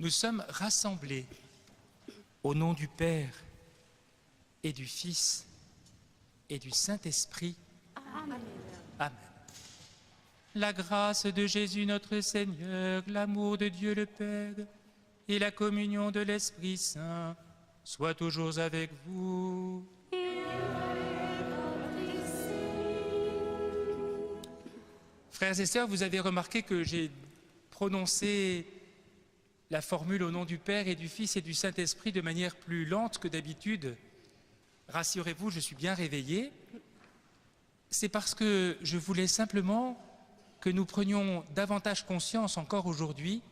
Nous sommes rassemblés au nom du Père et du Fils et du Saint-Esprit. Amen. Amen. La grâce de Jésus notre Seigneur, l'amour de Dieu le Père et la communion de l'Esprit Saint soient toujours avec vous. Frères et sœurs, vous avez remarqué que j'ai prononcé la formule au nom du Père et du Fils et du Saint-Esprit de manière plus lente que d'habitude. Rassurez-vous, je suis bien réveillé. C'est parce que je voulais simplement que nous prenions davantage conscience encore aujourd'hui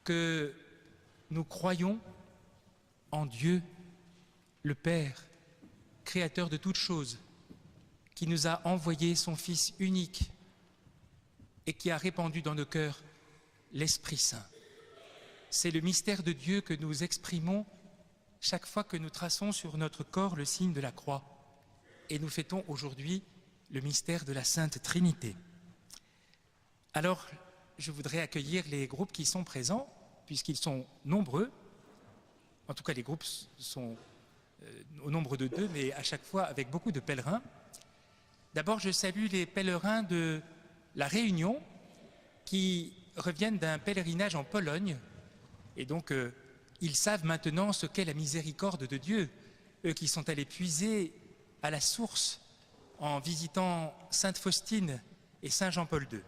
que nous croyons en Dieu, le Père, créateur de toutes choses, qui nous a envoyé son Fils unique et qui a répandu dans nos cœurs l'Esprit Saint. C'est le mystère de Dieu que nous exprimons chaque fois que nous traçons sur notre corps le signe de la croix. Et nous fêtons aujourd'hui le mystère de la Sainte Trinité. Alors, je voudrais accueillir les groupes qui sont présents, puisqu'ils sont nombreux. En tout cas, les groupes sont au nombre de 2, mais à chaque fois avec beaucoup de pèlerins. D'abord, je salue les pèlerins de La Réunion qui reviennent d'un pèlerinage en Pologne. Et donc, ils savent maintenant ce qu'est la miséricorde de Dieu. Eux qui sont allés puiser à la source en visitant Sainte Faustine et Saint Jean-Paul II.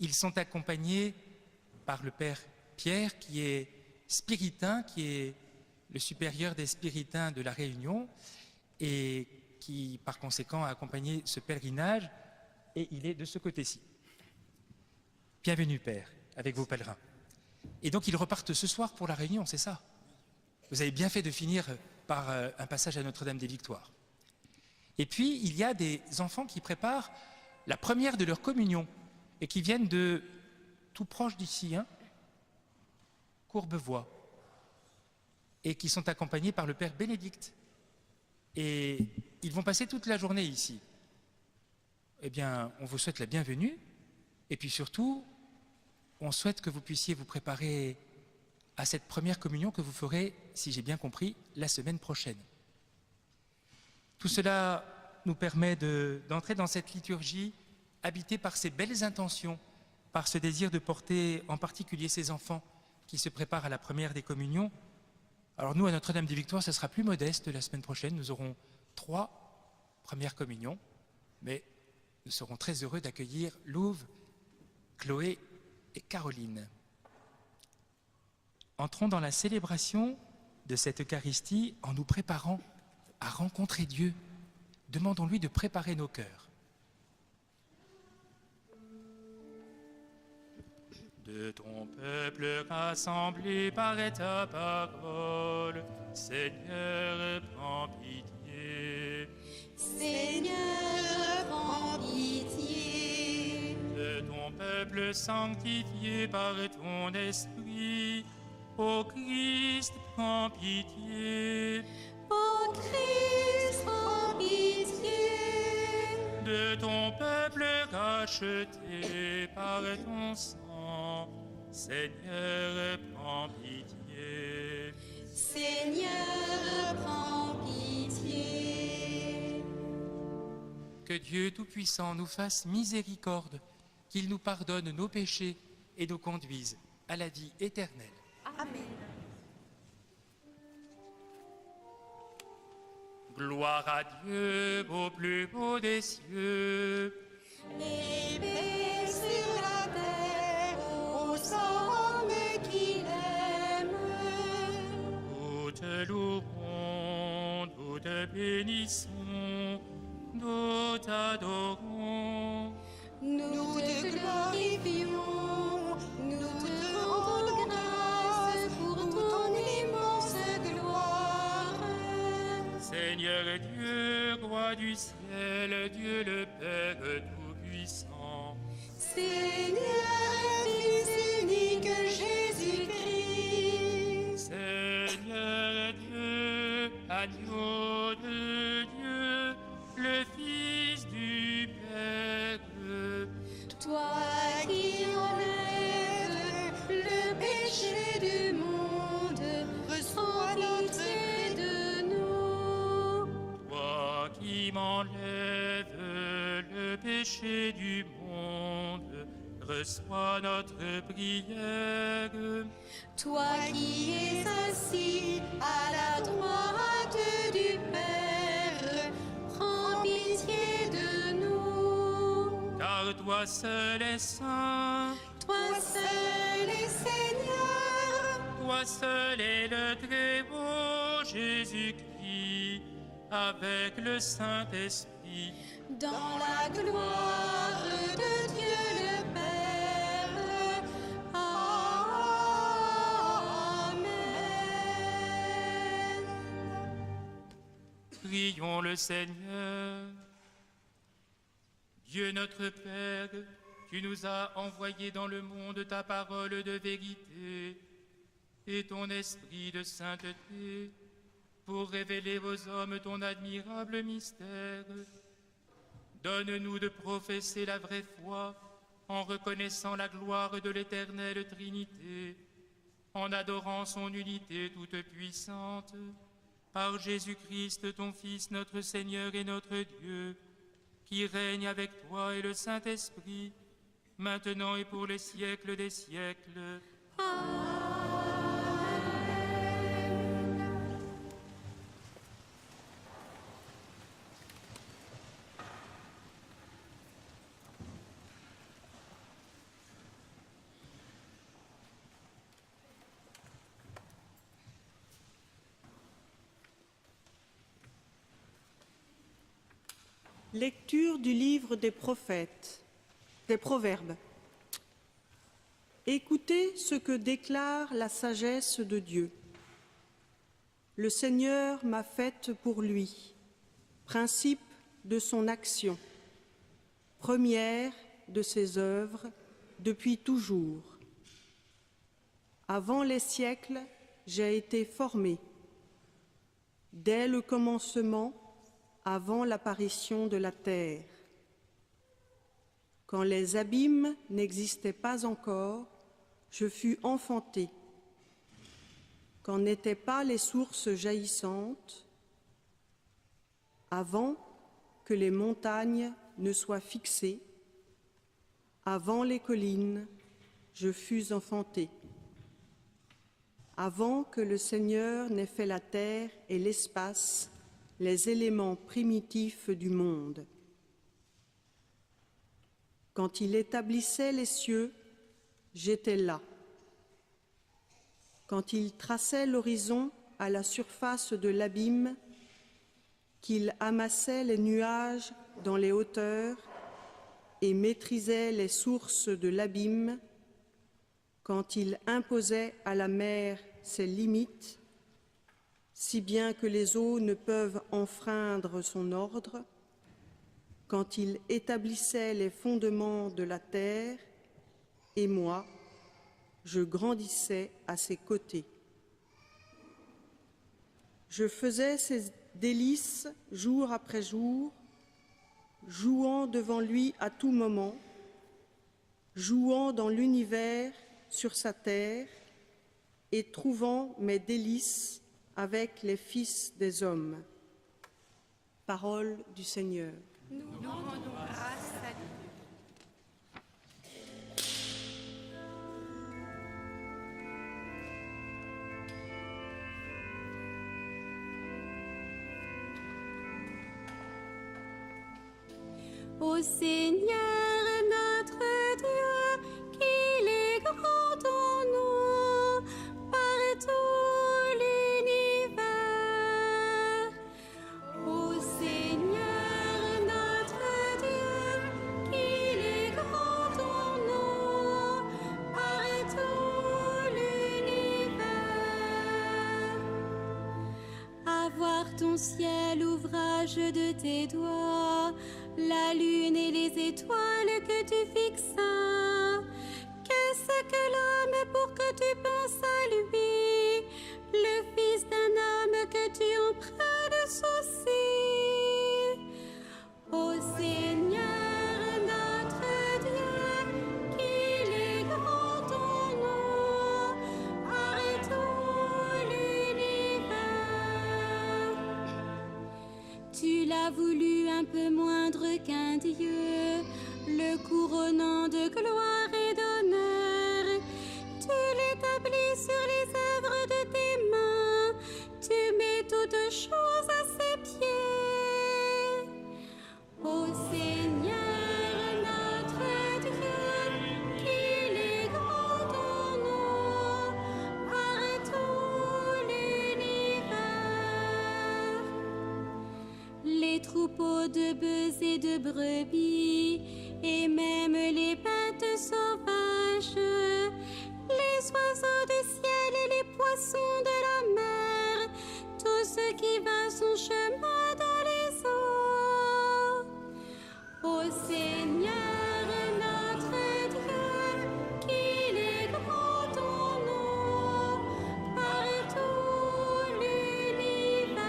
Ils sont accompagnés par le Père Pierre, qui est spiritain, qui est le supérieur des spiritains de La Réunion, et qui, par conséquent, a accompagné ce pèlerinage, et il est de ce côté-ci. Bienvenue, Père, avec vos pèlerins. Et donc, ils repartent ce soir pour La Réunion, c'est ça? Vous avez bien fait de finir par un passage à Notre-Dame des Victoires. Et puis, il y a des enfants qui préparent la première de leur communion et qui viennent de tout proche d'ici, Courbevoie, et qui sont accompagnés par le Père Bénédicte. Et ils vont passer toute la journée ici. Eh bien, on vous souhaite la bienvenue, et puis surtout, on souhaite que vous puissiez vous préparer à cette première communion que vous ferez, si j'ai bien compris, la semaine prochaine. Tout cela nous permet d'entrer dans cette liturgie habitée par ces belles intentions, par ce désir de porter en particulier ces enfants qui se préparent à la première des communions. Alors nous, à Notre-Dame des Victoires, ce sera plus modeste la semaine prochaine. Nous aurons 3 premières communions, mais nous serons très heureux d'accueillir Louve, Chloé et Caroline. Entrons dans la célébration de cette Eucharistie en nous préparant à rencontrer Dieu. Demandons-lui de préparer nos cœurs. De ton peuple rassemblé par ta parole, Seigneur, prends pitié. Seigneur, prends pitié. De ton peuple sanctifié par ton esprit, ô Christ, prends pitié. Ô Christ, prends pitié. De ton peuple racheté par ton sang, Seigneur, prends pitié. Seigneur, prends pitié. Que Dieu Tout-Puissant nous fasse miséricorde, qu'il nous pardonne nos péchés et nous conduise à la vie éternelle. Amen. Gloire à Dieu au plus haut des cieux. Et paix sur la terre aux hommes qu'il aime. Nous te louerons, nous te bénissons, nous t'adorons. Nous te glorifions, nous te rendons grâce pour ton immense gloire. Seigneur Dieu, roi du ciel, Dieu le Père Tout-Puissant. Seigneur, Fils unique Jésus-Christ. Seigneur Dieu, agneau de Dieu, le Fils du Père. Toi qui enlèves le péché du péchés du monde, reçois notre prière. Toi qui es assis à la droite du Père, prends pitié de nous. Car toi seul est saint, Toi seul est Seigneur, toi seul est le très beau Jésus-Christ, avec le Saint-Esprit. dans la gloire de Dieu le Père. Amen. Prions le Seigneur. Dieu notre Père, tu nous as envoyé dans le monde ta parole de vérité et ton esprit de sainteté pour révéler aux hommes ton admirable mystère. Donne-nous de professer la vraie foi en reconnaissant la gloire de l'éternelle Trinité, en adorant son unité toute puissante, par Jésus-Christ, ton Fils, notre Seigneur et notre Dieu, qui règne avec toi et le Saint-Esprit, maintenant et pour les siècles des siècles. Lecture du livre des prophètes, des Proverbes. Écoutez ce que déclare la sagesse de Dieu. Le Seigneur m'a faite pour lui, principe de son action, première de ses œuvres depuis toujours. Avant les siècles, j'ai été formé. Dès le commencement, avant l'apparition de la terre. Quand les abîmes n'existaient pas encore, je fus enfanté. Quand n'étaient pas les sources jaillissantes, avant que les montagnes ne soient fixées, avant les collines, je fus enfanté. Avant que le Seigneur n'ait fait la terre et l'espace, les éléments primitifs du monde. Quand il établissait les cieux, j'étais là. Quand il traçait l'horizon à la surface de l'abîme, qu'il amassait les nuages dans les hauteurs et maîtrisait les sources de l'abîme, quand il imposait à la mer ses limites, si bien que les eaux ne peuvent enfreindre son ordre, quand il établissait les fondements de la terre, et moi, je grandissais à ses côtés. Je faisais ses délices jour après jour, jouant devant lui à tout moment, jouant dans l'univers sur sa terre et trouvant mes délices avec les fils des hommes. Parole du Seigneur. Nous rendons grâce à Dieu. Ô Seigneur notre Dieu, qu'il est grand en nous, par tout l'univers. Ô Seigneur notre Dieu, qu'il est grand en nous, par tout l'univers. À voir ton ciel, ouvrage de tes doigts, la lune et les étoiles que tu fixas. Qu'est-ce que l'homme pour que tu penses à lui, le fils d'un homme que tu en prennes souci. Ô Seigneur notre Dieu, qu'il est grand en nous, par tout l'univers. Tu l'as voulu un peu moindre qu'un Dieu, le couronnant de gloire et d'honneur. Tu l'établis sur les œuvres de tes mains. Tu mets toutes choses à ses pieds. Ô Seigneur, notre Dieu, qu'il est grand ton nom par tout l'univers. Les troupeaux de bœufs et de brebis, et même les bêtes sauvages, les oiseaux du ciel et les poissons de la mer, tout ce qui va son chemin dans les eaux. Ô Seigneur, notre Dieu, qu'il est grand ton nom par tout l'univers.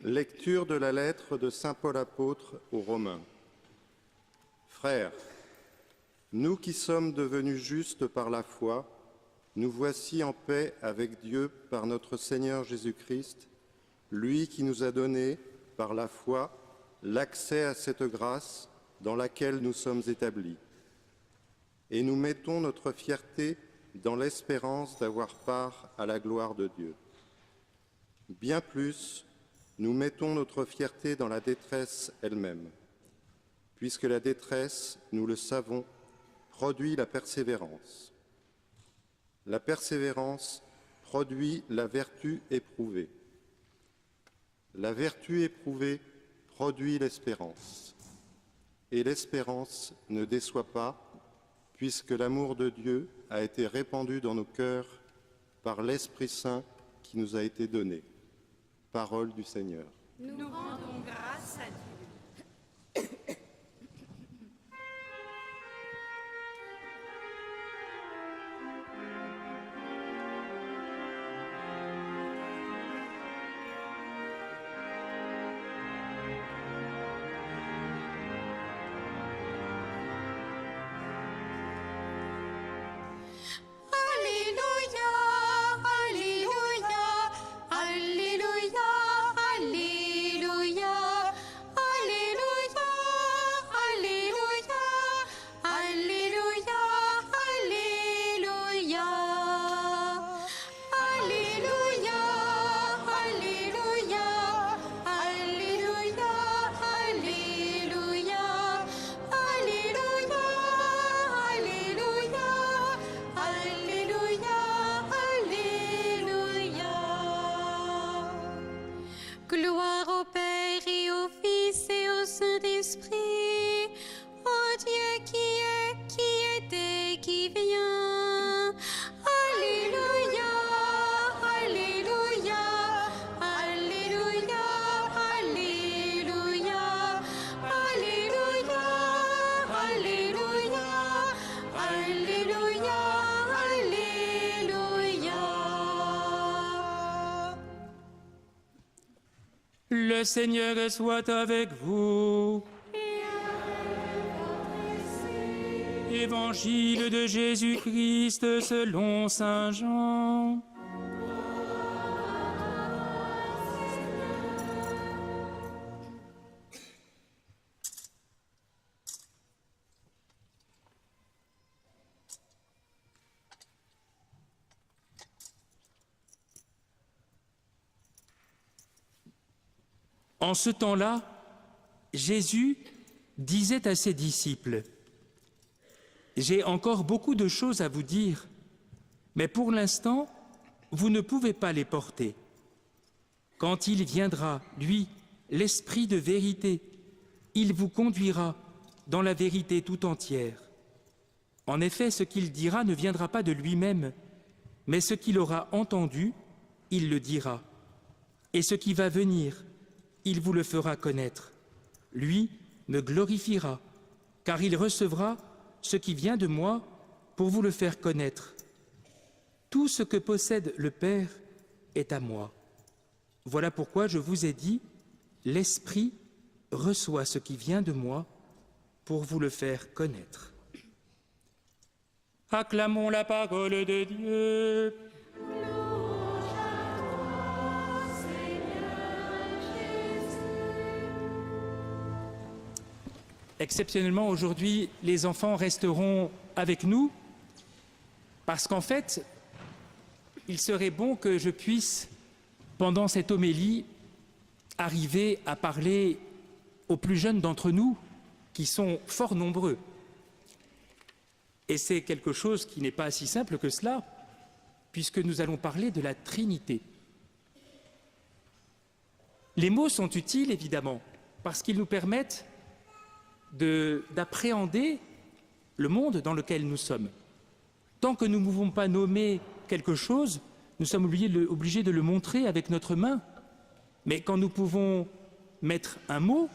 Lecture de la lettre de saint Paul apôtre aux Romains. Frères, nous qui sommes devenus justes par la foi, nous voici en paix avec Dieu par notre Seigneur Jésus-Christ, lui qui nous a donné, par la foi, l'accès à cette grâce dans laquelle nous sommes établis. Et nous mettons notre fierté dans l'espérance d'avoir part à la gloire de Dieu. Bien plus, nous mettons notre fierté dans la détresse elle-même, puisque la détresse, nous le savons, produit la persévérance. La persévérance produit la vertu éprouvée. La vertu éprouvée produit l'espérance. Et l'espérance ne déçoit pas, puisque l'amour de Dieu a été répandu dans nos cœurs par l'Esprit Saint qui nous a été donné. Parole du Seigneur. Nous rendons grâce à Dieu. Gloire au Père et au Fils et au Saint-Esprit, au Dieu qui était, qui vient. Alléluia, Alléluia, Alléluia, Alléluia, Alléluia, Alléluia, Alléluia, Alléluia. Le Seigneur soit avec vous. Évangile de Jésus-Christ selon saint Jean. En ce temps-là, Jésus disait à ses disciples : « J'ai encore beaucoup de choses à vous dire, mais pour l'instant, vous ne pouvez pas les porter. Quand il viendra, lui, l'Esprit de vérité, il vous conduira dans la vérité tout entière. En effet, ce qu'il dira ne viendra pas de lui-même, mais ce qu'il aura entendu, il le dira. Et ce qui va venir, il vous le fera connaître. Lui me glorifiera, car il recevra ce qui vient de moi pour vous le faire connaître. Tout ce que possède le Père est à moi. Voilà pourquoi je vous ai dit, l'Esprit reçoit ce qui vient de moi pour vous le faire connaître. Acclamons la parole de Dieu. Exceptionnellement, aujourd'hui, les enfants resteront avec nous parce qu'en fait, il serait bon que je puisse, pendant cette homélie, arriver à parler aux plus jeunes d'entre nous, qui sont fort nombreux. Et c'est quelque chose qui n'est pas si simple que cela, puisque nous allons parler de la Trinité. Les mots sont utiles, évidemment, parce qu'ils nous permettent d'appréhender le monde dans lequel nous sommes. Tant que nous ne pouvons pas nommer quelque chose, nous sommes obligés de le montrer avec notre main. Mais quand nous pouvons mettre un mot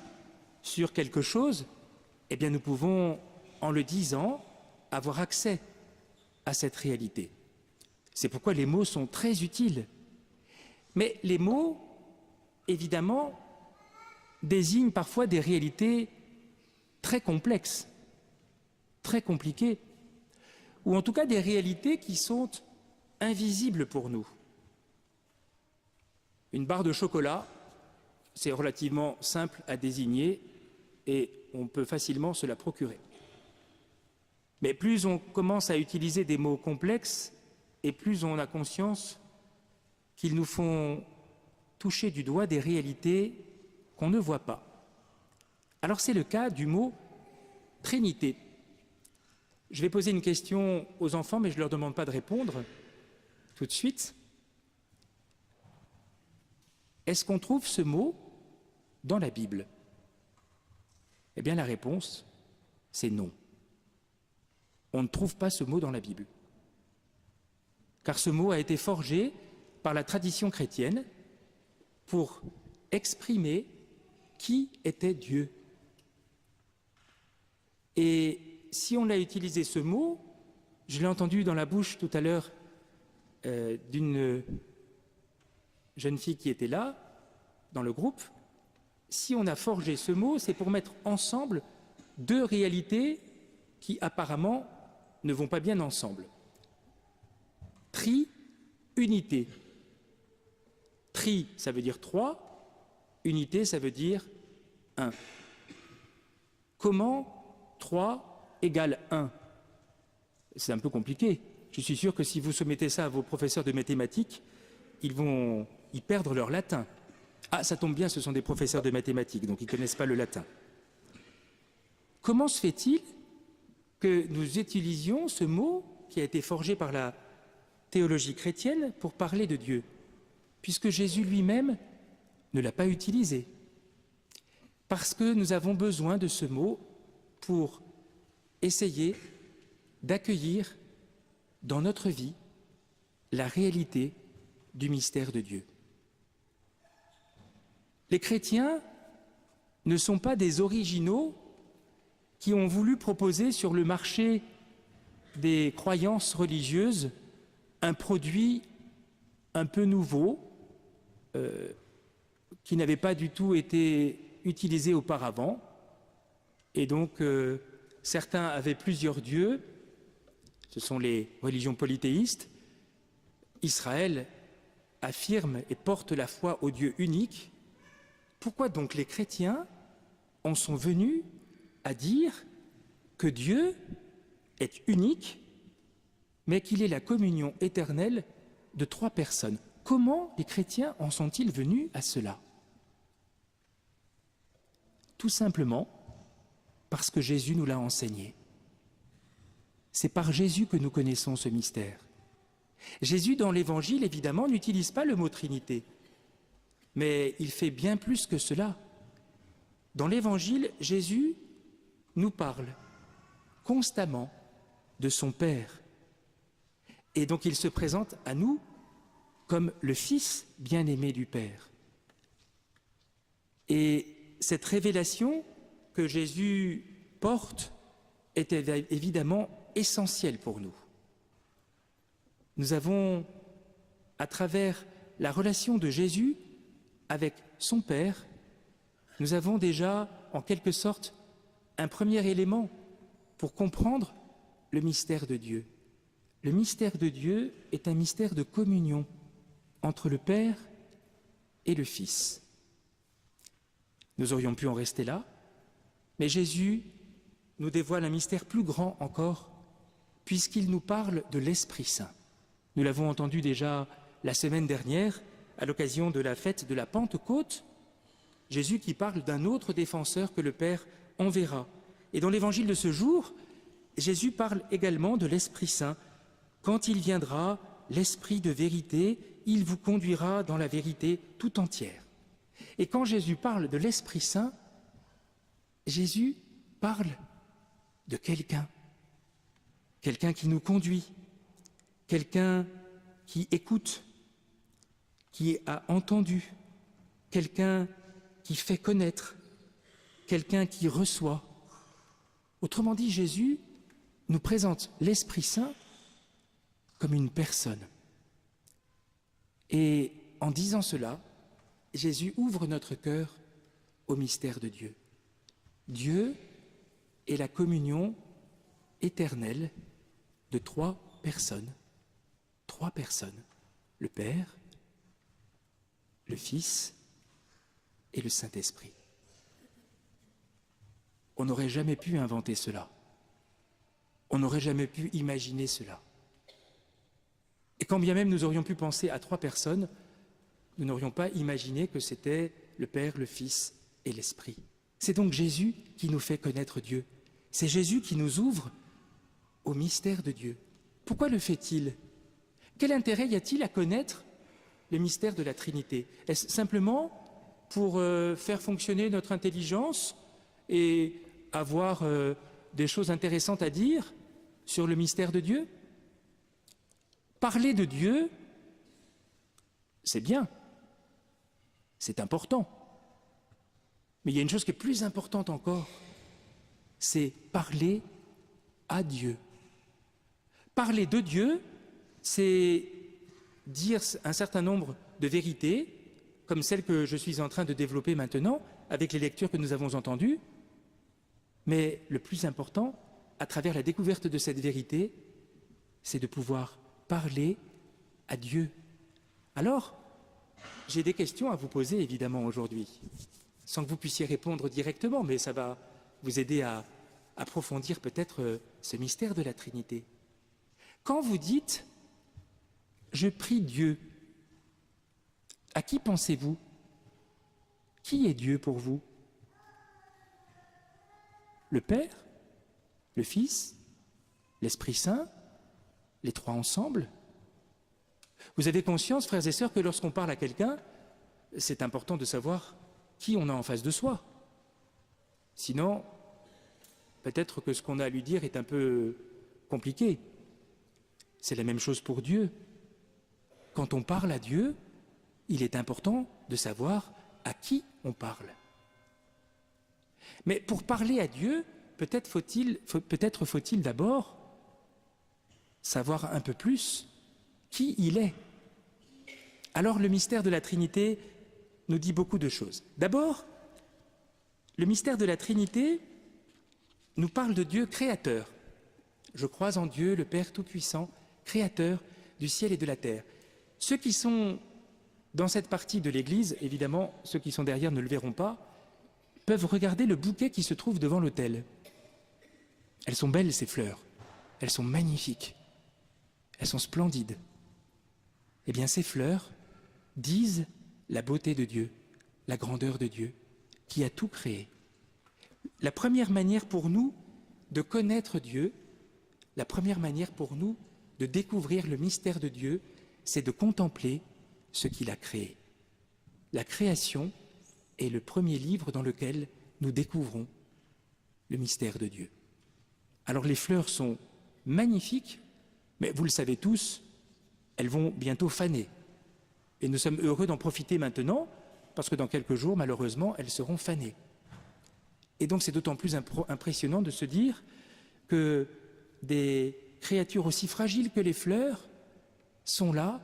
sur quelque chose, eh bien nous pouvons, en le disant, avoir accès à cette réalité. C'est pourquoi les mots sont très utiles. Mais les mots, évidemment, désignent parfois des réalités très complexes, très compliquées, ou en tout cas des réalités qui sont invisibles pour nous. Une barre de chocolat, c'est relativement simple à désigner et on peut facilement se la procurer. Mais plus on commence à utiliser des mots complexes et plus on a conscience qu'ils nous font toucher du doigt des réalités qu'on ne voit pas. Alors c'est le cas du mot Trinité. Je vais poser une question aux enfants, mais je ne leur demande pas de répondre tout de suite. Est-ce qu'on trouve ce mot dans la Bible? Eh bien la réponse, c'est non. On ne trouve pas ce mot dans la Bible. Car ce mot a été forgé par la tradition chrétienne pour exprimer qui était Dieu. Et si on a utilisé ce mot, je l'ai entendu dans la bouche tout à l'heure d'une jeune fille qui était là, dans le groupe, si on a forgé ce mot, c'est pour mettre ensemble deux réalités qui apparemment ne vont pas bien ensemble. Tri, unité. Tri, ça veut dire 3, unité, ça veut dire 1. Comment 3 égale 1? C'est un peu compliqué. Je suis sûr que si vous soumettez ça à vos professeurs de mathématiques, ils vont y perdre leur latin. Ah, ça tombe bien, ce sont des professeurs de mathématiques, donc ils ne connaissent pas le latin. Comment se fait-il que nous utilisions ce mot qui a été forgé par la théologie chrétienne pour parler de Dieu, puisque Jésus lui-même ne l'a pas utilisé? Parce que nous avons besoin de ce mot pour essayer d'accueillir dans notre vie la réalité du mystère de Dieu. Les chrétiens ne sont pas des originaux qui ont voulu proposer sur le marché des croyances religieuses un produit un peu nouveau qui n'avait pas du tout été utilisé auparavant. Et donc, certains avaient plusieurs dieux, ce sont les religions polythéistes. Israël affirme et porte la foi au Dieu unique. Pourquoi donc les chrétiens en sont venus à dire que Dieu est unique, mais qu'il est la communion éternelle de 3 personnes? Comment les chrétiens en sont-ils venus à cela? Tout simplement parce que Jésus nous l'a enseigné. C'est par Jésus que nous connaissons ce mystère. Jésus, dans l'Évangile, évidemment, n'utilise pas le mot Trinité, mais il fait bien plus que cela. Dans l'Évangile, Jésus nous parle constamment de son Père. Et donc il se présente à nous comme le Fils bien-aimé du Père. Et cette révélation que Jésus porte est évidemment essentielle pour nous. Nous avons, à travers la relation de Jésus avec son Père, nous avons déjà, en quelque sorte, un premier élément pour comprendre le mystère de Dieu. Le mystère de Dieu est un mystère de communion entre le Père et le Fils. Nous aurions pu en rester là, mais Jésus nous dévoile un mystère plus grand encore, puisqu'il nous parle de l'Esprit Saint. Nous l'avons entendu déjà la semaine dernière, à l'occasion de la fête de la Pentecôte, Jésus qui parle d'un autre défenseur que le Père enverra. Et dans l'évangile de ce jour, Jésus parle également de l'Esprit Saint. Quand il viendra, l'Esprit de vérité, il vous conduira dans la vérité tout entière. Et quand Jésus parle de l'Esprit Saint, Jésus parle de quelqu'un qui nous conduit, quelqu'un qui écoute, qui a entendu, quelqu'un qui fait connaître, quelqu'un qui reçoit. Autrement dit, Jésus nous présente l'Esprit Saint comme une personne. Et en disant cela, Jésus ouvre notre cœur au mystère de Dieu. Dieu est la communion éternelle de trois personnes, le Père, le Fils et le Saint-Esprit. On n'aurait jamais pu inventer cela. On n'aurait jamais pu imaginer cela. Et quand bien même nous aurions pu penser à 3 personnes, nous n'aurions pas imaginé que c'était le Père, le Fils et l'Esprit. C'est donc Jésus qui nous fait connaître Dieu. C'est Jésus qui nous ouvre au mystère de Dieu. Pourquoi le fait-il? Quel intérêt y a-t-il à connaître le mystère de la Trinité? Est-ce simplement pour faire fonctionner notre intelligence et avoir des choses intéressantes à dire sur le mystère de Dieu? Parler de Dieu, c'est bien, c'est important. Mais il y a une chose qui est plus importante encore, c'est parler à Dieu. Parler de Dieu, c'est dire un certain nombre de vérités, comme celles que je suis en train de développer maintenant, avec les lectures que nous avons entendues. Mais le plus important, à travers la découverte de cette vérité, c'est de pouvoir parler à Dieu. Alors, j'ai des questions à vous poser évidemment aujourd'hui, sans que vous puissiez répondre directement, mais ça va vous aider à approfondir peut-être ce mystère de la Trinité. Quand vous dites « je prie Dieu », à qui pensez-vous? Qui est Dieu pour vous? Le Père? Le Fils? L'Esprit Saint? Les 3 ensemble? Vous avez conscience, frères et sœurs, que lorsqu'on parle à quelqu'un, c'est important de savoir qui on a en face de soi. Sinon, peut-être que ce qu'on a à lui dire est un peu compliqué. C'est la même chose pour Dieu. Quand on parle à Dieu, il est important de savoir à qui on parle. Mais pour parler à Dieu, peut-être faut-il d'abord savoir un peu plus qui il est. Alors le mystère de la Trinité nous dit beaucoup de choses. D'abord, le mystère de la Trinité nous parle de Dieu créateur. Je crois en Dieu, le Père Tout-Puissant, créateur du ciel et de la terre. Ceux qui sont dans cette partie de l'Église, évidemment, ceux qui sont derrière ne le verront pas, peuvent regarder le bouquet qui se trouve devant l'autel. Elles sont belles, ces fleurs. Elles sont magnifiques. Elles sont splendides. Eh bien, ces fleurs disent la beauté de Dieu, la grandeur de Dieu, qui a tout créé. La première manière pour nous de connaître Dieu, la première manière pour nous de découvrir le mystère de Dieu, c'est de contempler ce qu'il a créé. La création est le premier livre dans lequel nous découvrons le mystère de Dieu. Alors les fleurs sont magnifiques, mais vous le savez tous, elles vont bientôt faner. Et nous sommes heureux d'en profiter maintenant, parce que dans quelques jours, malheureusement, elles seront fanées. Et donc c'est d'autant plus impressionnant de se dire que des créatures aussi fragiles que les fleurs sont là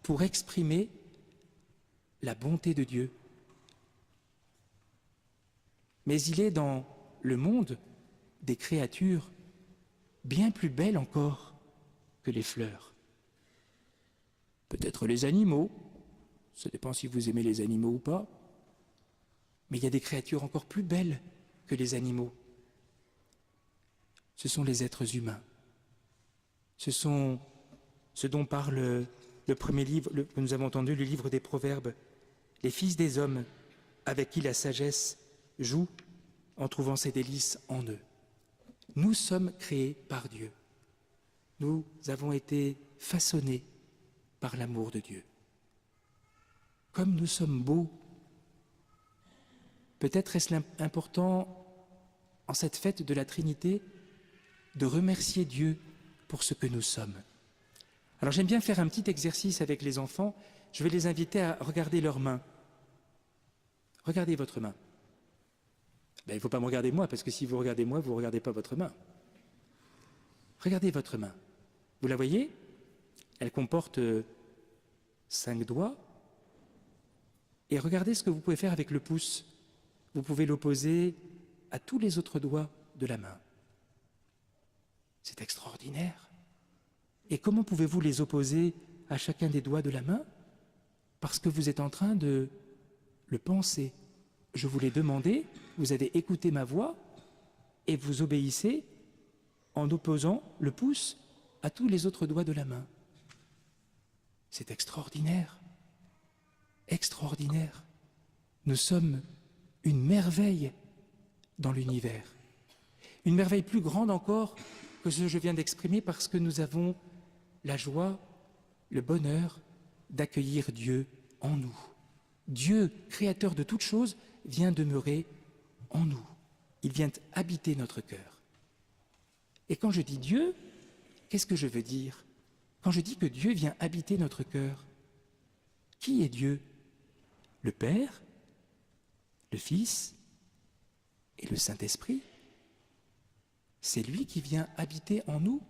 pour exprimer la bonté de Dieu. Mais il est dans le monde des créatures bien plus belles encore que les fleurs. Peut-être les animaux, ça dépend si vous aimez les animaux ou pas, mais il y a des créatures encore plus belles que les animaux. Ce sont les êtres humains. Ce sont ce dont parle le premier livre que nous avons entendu, le livre des Proverbes, les fils des hommes avec qui la sagesse joue en trouvant ses délices en eux. Nous sommes créés par Dieu. Nous avons été façonnés par l'amour de Dieu. Comme nous sommes beaux, peut-être est-ce important en cette fête de la Trinité de remercier Dieu pour ce que nous sommes. Alors j'aime bien faire un petit exercice avec les enfants. Je vais les inviter à regarder leurs mains. Regardez votre main. Il ne faut pas me regarder moi, parce que si vous regardez moi, vous ne regardez pas votre main. Regardez votre main. Vous la voyez? Elle comporte 5 doigts. Et regardez ce que vous pouvez faire avec le pouce. Vous pouvez l'opposer à tous les autres doigts de la main. C'est extraordinaire. Et comment pouvez-vous les opposer à chacun des doigts de la main? Parce que vous êtes en train de le penser. Je vous l'ai demandé, vous avez écouté ma voix et vous obéissez en opposant le pouce à tous les autres doigts de la main. C'est extraordinaire. Extraordinaire. Nous sommes une merveille dans l'univers. Une merveille plus grande encore que ce que je viens d'exprimer parce que nous avons la joie, le bonheur d'accueillir Dieu en nous. Dieu, créateur de toutes choses, vient demeurer en nous. Il vient habiter notre cœur. Et quand je dis Dieu, qu'est-ce que je veux dire? Quand je dis que Dieu vient habiter notre cœur, qui est Dieu? Le Père, le Fils et le Saint-Esprit. C'est lui qui vient habiter en nous.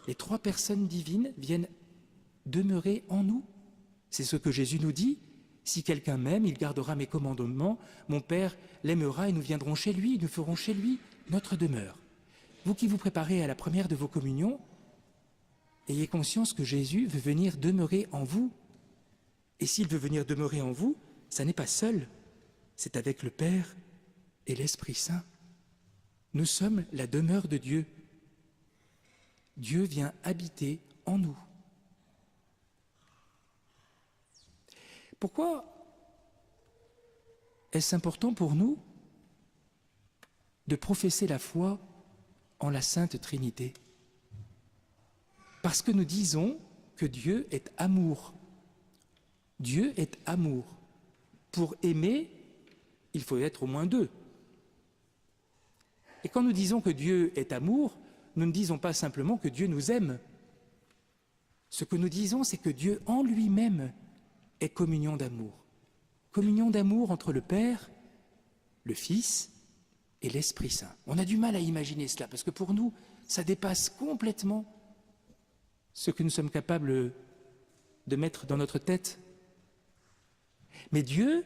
Les 3 personnes divines viennent demeurer en nous. C'est ce que Jésus nous dit. Si quelqu'un m'aime, il gardera mes commandements. Mon Père l'aimera et nous viendrons chez lui. Nous ferons chez lui notre demeure. Vous qui vous préparez à la première de vos communions, ayez conscience que Jésus veut venir demeurer en vous. Et s'il veut venir demeurer en vous, ça n'est pas seul. C'est avec le Père et l'Esprit Saint. Nous sommes la demeure de Dieu. Dieu vient habiter en nous. Pourquoi est-ce important pour nous de professer la foi en la Sainte Trinité? Parce que nous disons que Dieu est amour. Dieu est amour. Pour aimer, il faut être au moins 2. Et quand nous disons que Dieu est amour, nous ne disons pas simplement que Dieu nous aime. Ce que nous disons, c'est que Dieu en lui-même est communion d'amour. Communion d'amour entre le Père, le Fils et l'Esprit Saint. On a du mal à imaginer cela, parce que pour nous, ça dépasse complètement ce que nous sommes capables de mettre dans notre tête. Mais Dieu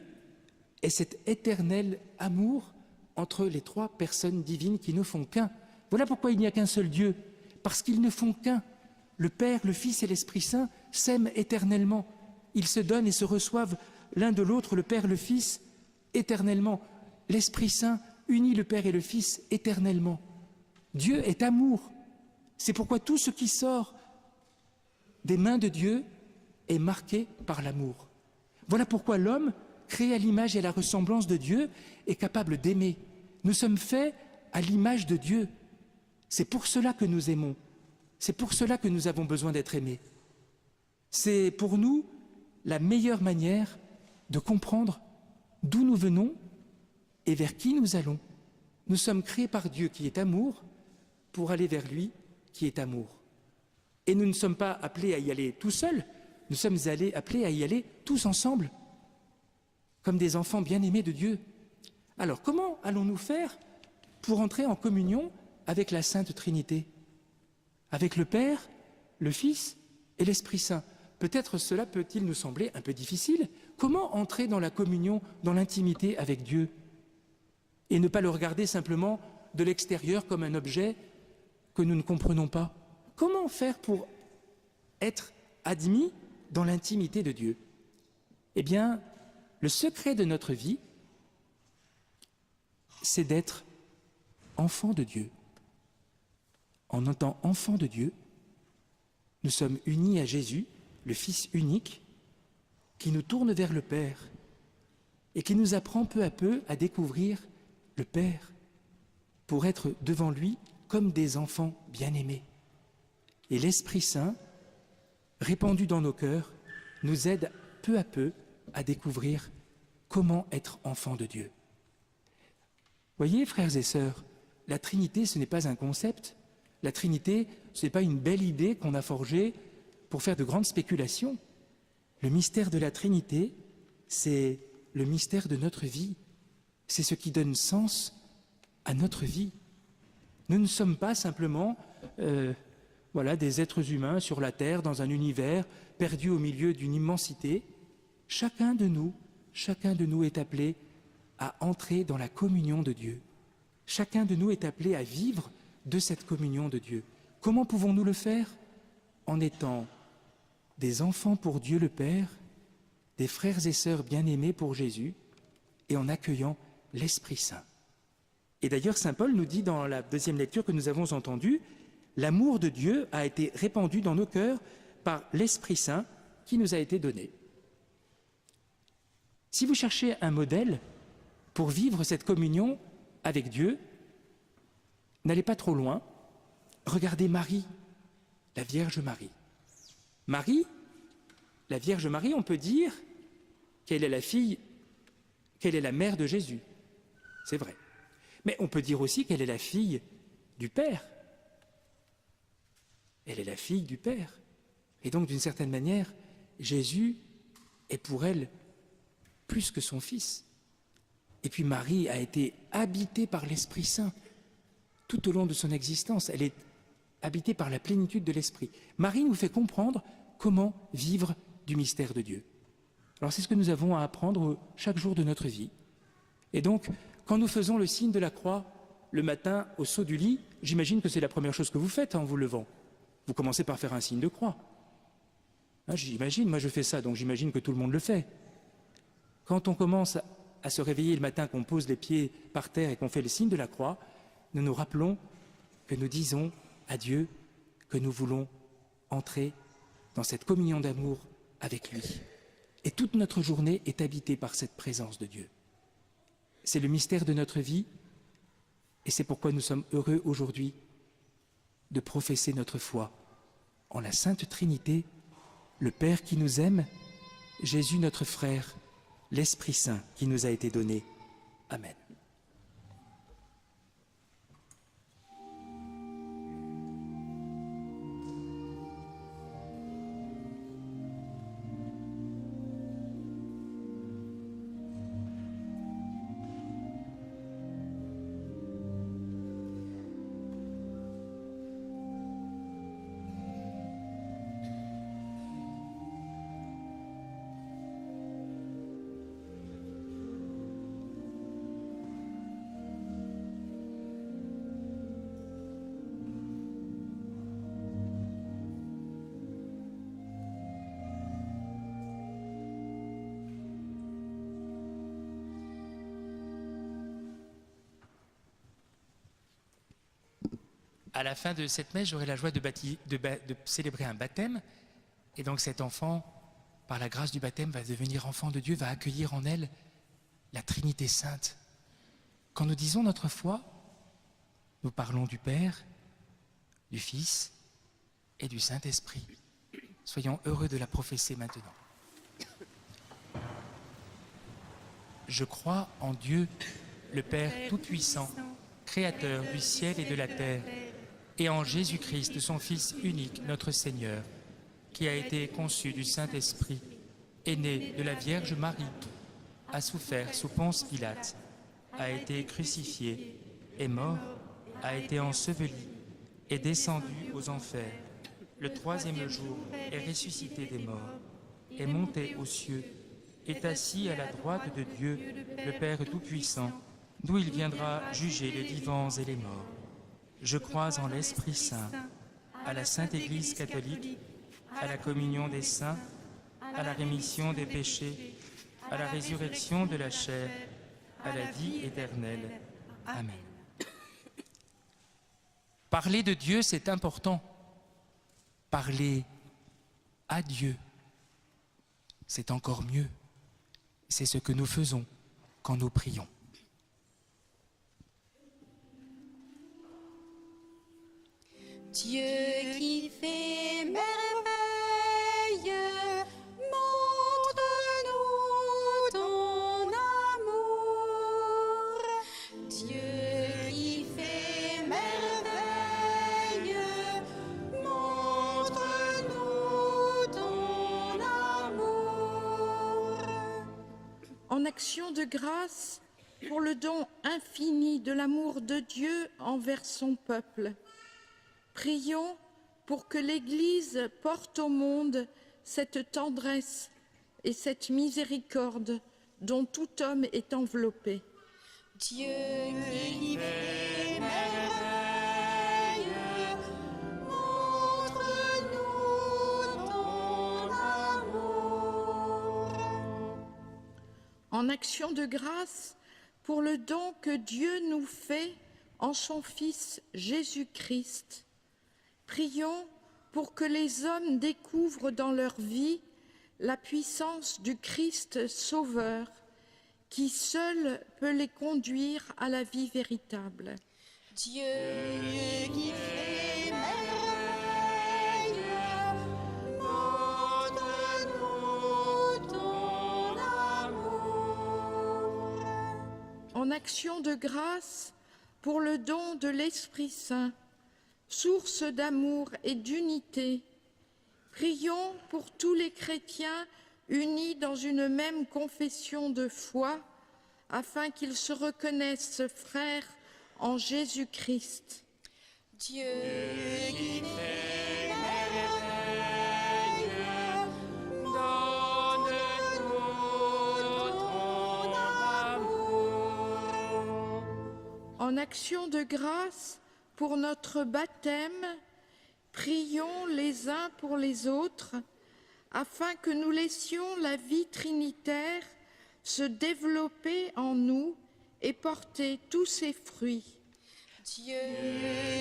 est cet éternel amour entre les 3 personnes divines qui ne font qu'un. Voilà pourquoi il n'y a qu'un seul Dieu, parce qu'ils ne font qu'un. Le Père, le Fils et l'Esprit Saint s'aiment éternellement. Ils se donnent et se reçoivent l'un de l'autre, le Père, le Fils, éternellement. L'Esprit Saint unit le Père et le Fils éternellement. Dieu est amour. C'est pourquoi tout ce qui sort des mains de Dieu est marqué par l'amour. Voilà pourquoi l'homme, créé à l'image et à la ressemblance de Dieu, est capable d'aimer. Nous sommes faits à l'image de Dieu. C'est pour cela que nous aimons. C'est pour cela que nous avons besoin d'être aimés. C'est pour nous la meilleure manière de comprendre d'où nous venons et vers qui nous allons. Nous sommes créés par Dieu qui est amour pour aller vers lui qui est amour. Et nous ne sommes pas appelés à y aller tout seuls, nous sommes appelés à y aller tous ensemble, comme des enfants bien-aimés de Dieu. Alors, comment allons-nous faire pour entrer en communion avec la Sainte Trinité? Avec le Père, le Fils et l'Esprit Saint. Peut-être cela peut-il nous sembler un peu difficile. Comment entrer dans la communion, dans l'intimité avec Dieu et ne pas le regarder simplement de l'extérieur comme un objet que nous ne comprenons pas? Comment faire pour être admis dans l'intimité de Dieu? Eh bien, le secret de notre vie, c'est d'être enfant de Dieu. En étant enfant de Dieu, nous sommes unis à Jésus, le Fils unique, qui nous tourne vers le Père et qui nous apprend peu à peu à découvrir le Père pour être devant lui comme des enfants bien-aimés. Et l'Esprit Saint, répandu dans nos cœurs, nous aide peu à peu à découvrir comment être enfant de Dieu. Voyez, frères et sœurs, la Trinité, ce n'est pas un concept. La Trinité, ce n'est pas une belle idée qu'on a forgée pour faire de grandes spéculations. Le mystère de la Trinité, c'est le mystère de notre vie. C'est ce qui donne sens à notre vie. Nous ne sommes pas simplement des êtres humains sur la terre, dans un univers, perdus au milieu d'une immensité. Chacun de nous est appelé à entrer dans la communion de Dieu. Chacun de nous est appelé à vivre de cette communion de Dieu. Comment pouvons-nous le faire? En étant des enfants pour Dieu le Père, des frères et sœurs bien-aimés pour Jésus, et en accueillant l'Esprit Saint. Et d'ailleurs, saint Paul nous dit dans la deuxième lecture que nous avons entendue, l'amour de Dieu a été répandu dans nos cœurs par l'Esprit Saint qui nous a été donné. Si vous cherchez un modèle pour vivre cette communion avec Dieu, n'allez pas trop loin, regardez Marie, la Vierge Marie. Marie, la Vierge Marie, on peut dire qu'elle est la mère de Jésus. C'est vrai. Mais on peut dire aussi qu'elle est la fille du Père. Elle est la fille du Père. Et donc, d'une certaine manière, Jésus est pour elle plus que son fils. Et puis Marie a été habitée par l'Esprit Saint tout au long de son existence. Elle est habitée par la plénitude de l'Esprit. Marie nous fait comprendre comment vivre du mystère de Dieu. Alors c'est ce que nous avons à apprendre chaque jour de notre vie. Et donc, quand nous faisons le signe de la croix le matin au saut du lit, j'imagine que c'est la première chose que vous faites en vous levant. Vous commencez par faire un signe de croix. J'imagine, moi je fais ça, donc j'imagine que tout le monde le fait. Quand on commence à se réveiller le matin, qu'on pose les pieds par terre et qu'on fait le signe de la croix, nous nous rappelons que nous disons à Dieu que nous voulons entrer dans cette communion d'amour avec lui. Et toute notre journée est habitée par cette présence de Dieu. C'est le mystère de notre vie et c'est pourquoi nous sommes heureux aujourd'hui de professer notre foi en la Sainte Trinité, le Père qui nous aime, Jésus notre frère, l'Esprit Saint qui nous a été donné. Amen. À la fin de cette messe, j'aurai la joie de célébrer un baptême. Et donc cet enfant, par la grâce du baptême, va devenir enfant de Dieu, va accueillir en elle la Trinité Sainte. Quand nous disons notre foi, nous parlons du Père, du Fils et du Saint-Esprit. Soyons heureux de la professer maintenant. Je crois en Dieu, le Père Tout-Puissant, Créateur du ciel et de la terre, et en Jésus-Christ, son Fils unique, notre Seigneur, qui a été conçu du Saint-Esprit, est né de la Vierge Marie, a souffert sous Ponce Pilate, a été crucifié, est mort, a été enseveli, est descendu aux enfers. Le troisième jour est ressuscité des morts, est monté aux cieux, est assis à la droite de Dieu, le Père Tout-Puissant, d'où il viendra juger les vivants et les morts. Je crois en l'Esprit Saint, à la Sainte Église catholique, à la communion des saints, à la rémission des péchés, à la résurrection de la chair, à la vie éternelle. Amen. Parler de Dieu, c'est important. Parler à Dieu, c'est encore mieux. C'est ce que nous faisons quand nous prions. Dieu qui fait merveille, montre-nous ton amour. Dieu qui fait merveille, montre-nous ton amour. En action de grâce pour le don infini de l'amour de Dieu envers son peuple, prions pour que l'Église porte au monde cette tendresse et cette miséricorde dont tout homme est enveloppé. Dieu qui fait merveille, montre-nous ton amour. En action de grâce pour le don que Dieu nous fait en son Fils Jésus-Christ, prions pour que les hommes découvrent dans leur vie la puissance du Christ Sauveur, qui seul peut les conduire à la vie véritable. Dieu qui fait merveille, montre-nous ton amour. En action de grâce pour le don de l'Esprit Saint, source d'amour et d'unité, prions pour tous les chrétiens unis dans une même confession de foi, afin qu'ils se reconnaissent frères en Jésus-Christ. Dieu qui fait merveille, donne-nous ton amour. En action de grâce pour notre baptême, prions les uns pour les autres, afin que nous laissions la vie trinitaire se développer en nous et porter tous ses fruits. Dieu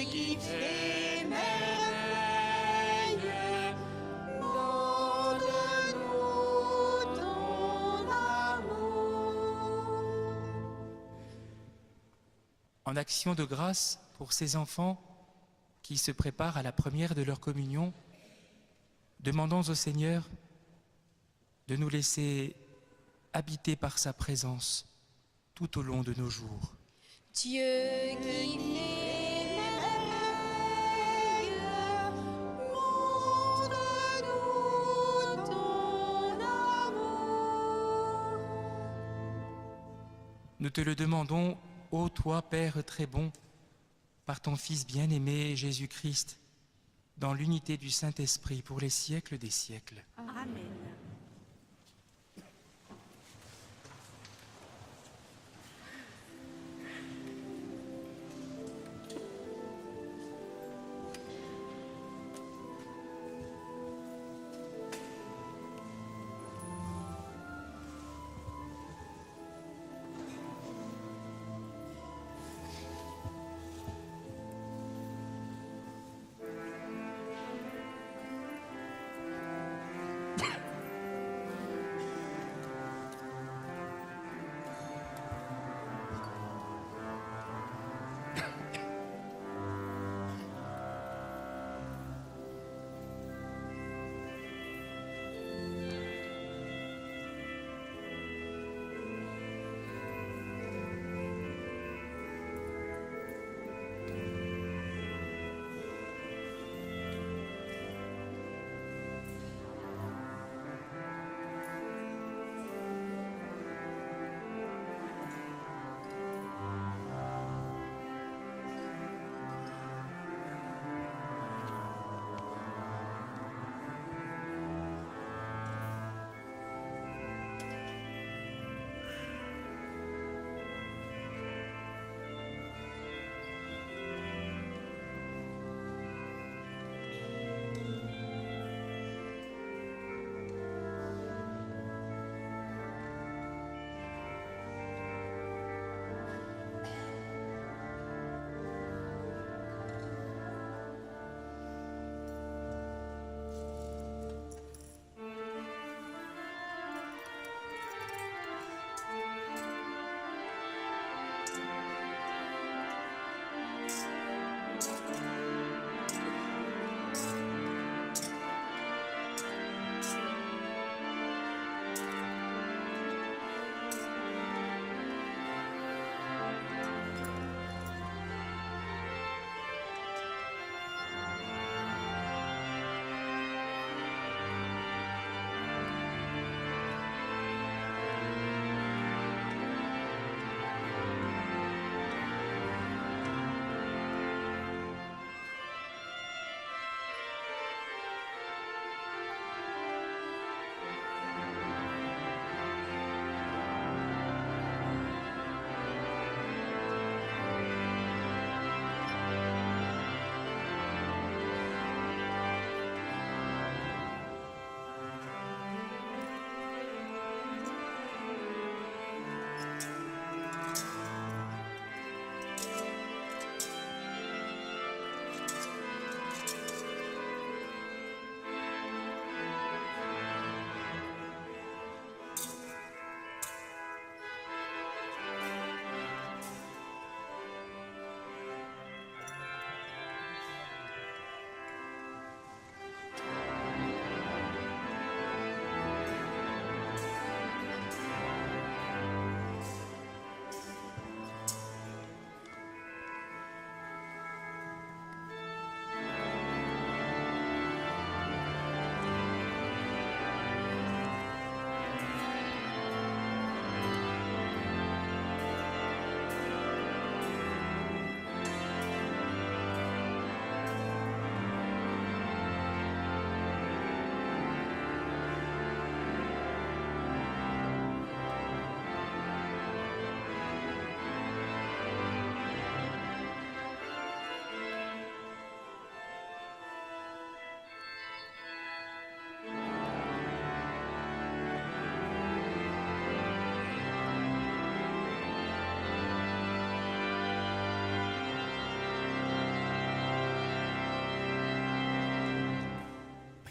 qui fait merveille, montre-nous ton amour. En action de grâce pour ces enfants qui se préparent à la première de leur communion, demandons au Seigneur de nous laisser habiter par sa présence tout au long de nos jours. Dieu qui fait merveille, montre-nous ton amour. Nous te le demandons, ô toi, Père très bon, par ton Fils bien-aimé Jésus-Christ, dans l'unité du Saint-Esprit pour les siècles des siècles. Amen.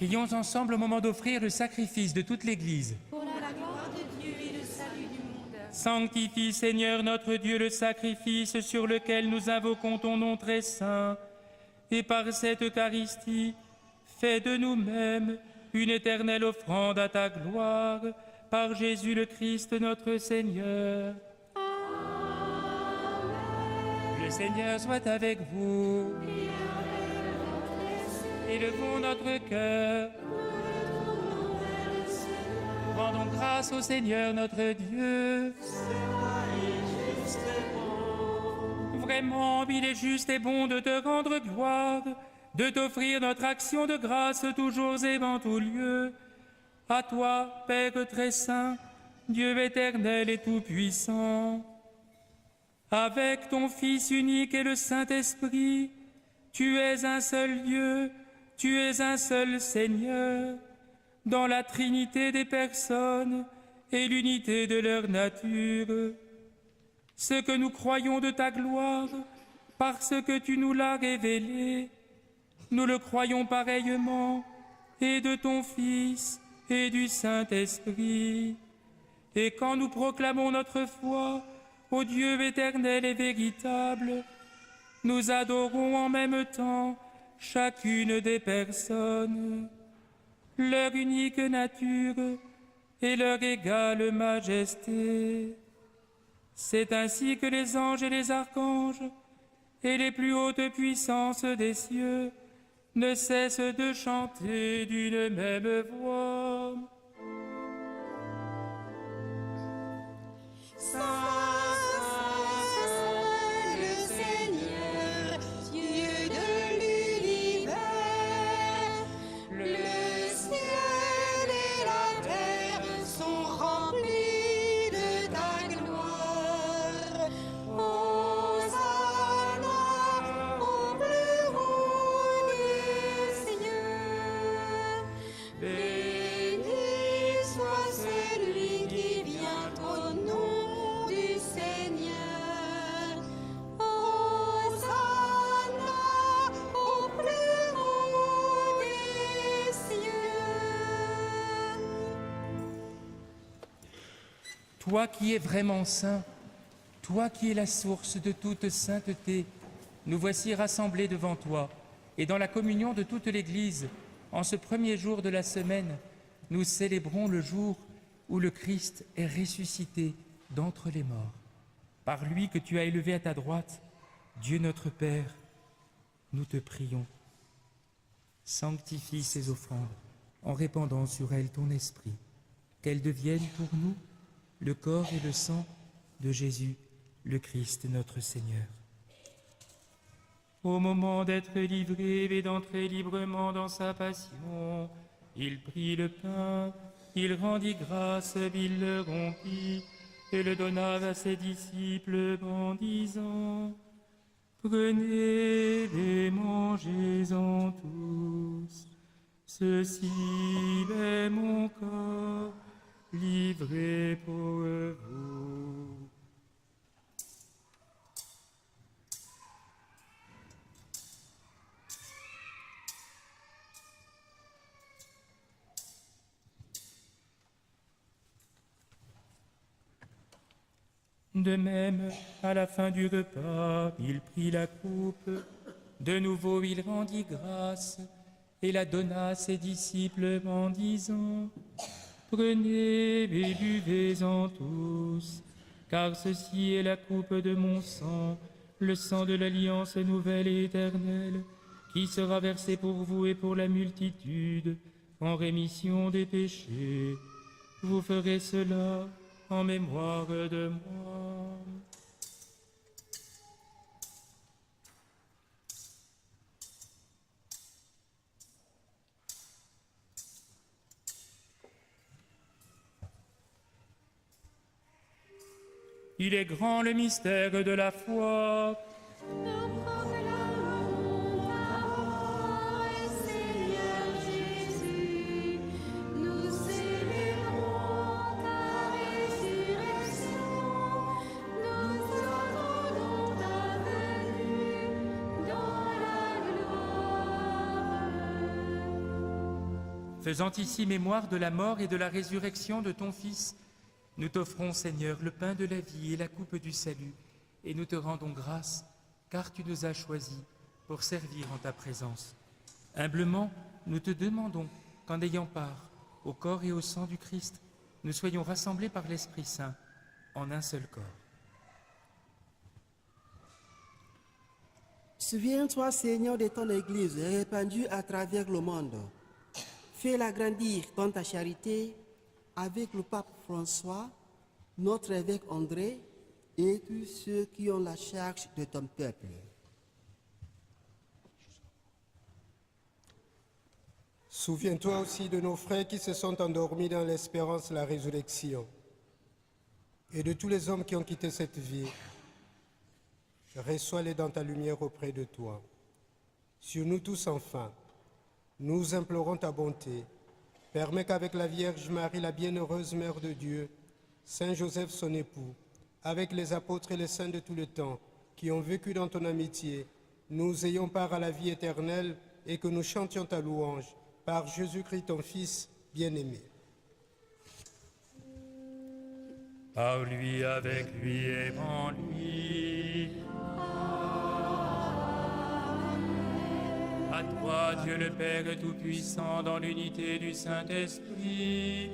Prions ensemble au moment d'offrir le sacrifice de toute l'Église. Pour la gloire de Dieu et le salut du monde. Sanctifie, Seigneur notre Dieu, le sacrifice sur lequel nous invoquons ton nom très saint, et par cette Eucharistie, fais de nous-mêmes une éternelle offrande à ta gloire, par Jésus le Christ notre Seigneur. Amen. Le Seigneur soit avec vous. Élevons notre cœur. Rendons grâce au Seigneur notre Dieu. Vraiment, il est juste et bon de te rendre gloire, de t'offrir notre action de grâce toujours et en tout lieu. À toi, Père très saint, Dieu éternel et tout-puissant, avec ton Fils unique et le Saint-Esprit, tu es un seul Dieu, tu es un seul Seigneur, dans la Trinité des personnes et l'unité de leur nature. Ce que nous croyons de ta gloire, parce que tu nous l'as révélé, nous le croyons pareillement, et de ton Fils et du Saint-Esprit. Et quand nous proclamons notre foi au Dieu éternel et véritable, nous adorons en même temps chacune des personnes, leur unique nature et leur égale majesté. C'est ainsi que les anges et les archanges et les plus hautes puissances des cieux ne cessent de chanter d'une même voix. Toi qui es vraiment saint, toi qui es la source de toute sainteté, nous voici rassemblés devant toi, et dans la communion de toute l'Église, en ce premier jour de la semaine, nous célébrons le jour où le Christ est ressuscité d'entre les morts. Par lui que tu as élevé à ta droite, Dieu notre Père, nous te prions. Sanctifie ces offrandes en répandant sur elles ton esprit, qu'elles deviennent pour nous le corps et le sang de Jésus, le Christ notre Seigneur. Au moment d'être livré et d'entrer librement dans sa passion, il prit le pain, il rendit grâce, il le rompit et le donna à ses disciples en disant : « Prenez et mangez-en tous, ceci est mon corps, livré pour vous. » De même, à la fin du repas, il prit la coupe. De nouveau, il rendit grâce et la donna à ses disciples en disant : « Prenez et buvez-en tous, car ceci est la coupe de mon sang, le sang de l'alliance nouvelle et éternelle, qui sera versé pour vous et pour la multitude, en rémission des péchés. Vous ferez cela en mémoire de moi. » Il est grand le mystère de la foi. Nous proclamons ta mort, Seigneur Jésus. Nous célébrons ta résurrection. Nous attendons ta venue dans la gloire. Faisant ici mémoire de la mort et de la résurrection de ton Fils, nous t'offrons, Seigneur, le pain de la vie et la coupe du salut, et nous te rendons grâce, car tu nous as choisis pour servir en ta présence. Humblement, nous te demandons qu'en ayant part au corps et au sang du Christ, nous soyons rassemblés par l'Esprit Saint en un seul corps. Souviens-toi, Seigneur, de ton Église répandue à travers le monde. Fais-la grandir dans ta charité avec le pape François, notre évêque André et tous ceux qui ont la charge de ton peuple. Souviens-toi aussi de nos frères qui se sont endormis dans l'espérance de la résurrection et de tous les hommes qui ont quitté cette vie. Reçois-les dans ta lumière auprès de toi. Sur nous tous enfin, nous implorons ta bonté. Permets qu'avec la Vierge Marie, la bienheureuse Mère de Dieu, Saint Joseph son époux, avec les apôtres et les saints de tout le temps qui ont vécu dans ton amitié, nous ayons part à la vie éternelle et que nous chantions ta louange par Jésus-Christ ton Fils bien-aimé. Par lui, avec lui et en lui. À toi, Dieu le Père Tout-Puissant, dans l'unité du Saint-Esprit.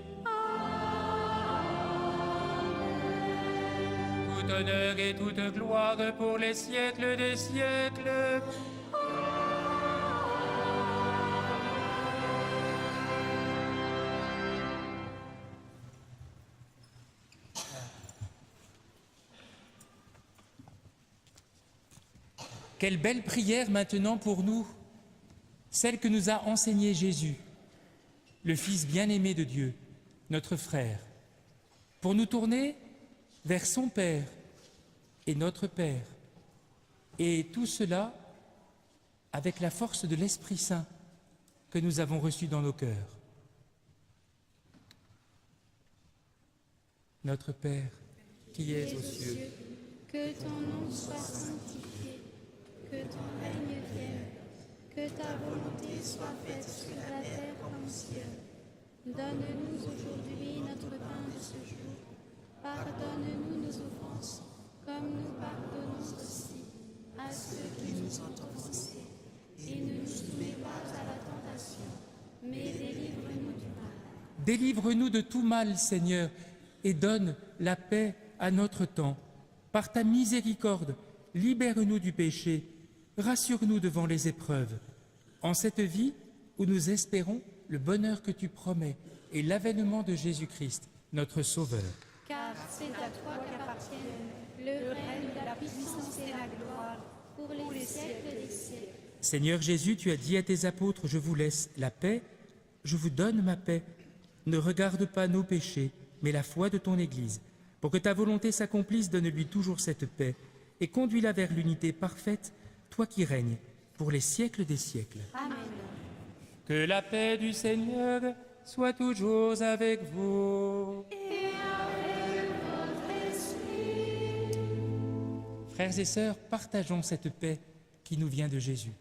Tout honneur et toute gloire pour les siècles des siècles. Quelle belle prière maintenant pour nous, celle que nous a enseignée Jésus, le Fils bien-aimé de Dieu, notre frère, pour nous tourner vers son Père et notre Père, et tout cela avec la force de l'Esprit Saint que nous avons reçu dans nos cœurs. Notre Père, qui es aux cieux, que ton nom soit sanctifié, que ton règne vienne, que ta volonté soit faite sur la terre comme au ciel. Donne-nous aujourd'hui notre pain de ce jour. Pardonne-nous nos offenses, comme nous pardonnons aussi à ceux qui nous ont offensés. Et ne nous soumets pas à la tentation, mais délivre-nous du mal. Délivre-nous de tout mal, Seigneur, et donne la paix à notre temps. Par ta miséricorde, libère-nous du péché, rassure-nous devant les épreuves. En cette vie où nous espérons le bonheur que tu promets et l'avènement de Jésus-Christ, notre Sauveur. Car c'est à toi qu'appartiennent le règne, la puissance et la gloire pour les siècles des siècles. Seigneur Jésus, tu as dit à tes apôtres, je vous laisse la paix, je vous donne ma paix. Ne regarde pas nos péchés, mais la foi de ton Église. Pour que ta volonté s'accomplisse, donne-lui toujours cette paix et conduis-la vers l'unité parfaite, toi qui règnes pour les siècles des siècles. Amen. Que la paix du Seigneur soit toujours avec vous. Et avec votre esprit. Frères et sœurs, partageons cette paix qui nous vient de Jésus.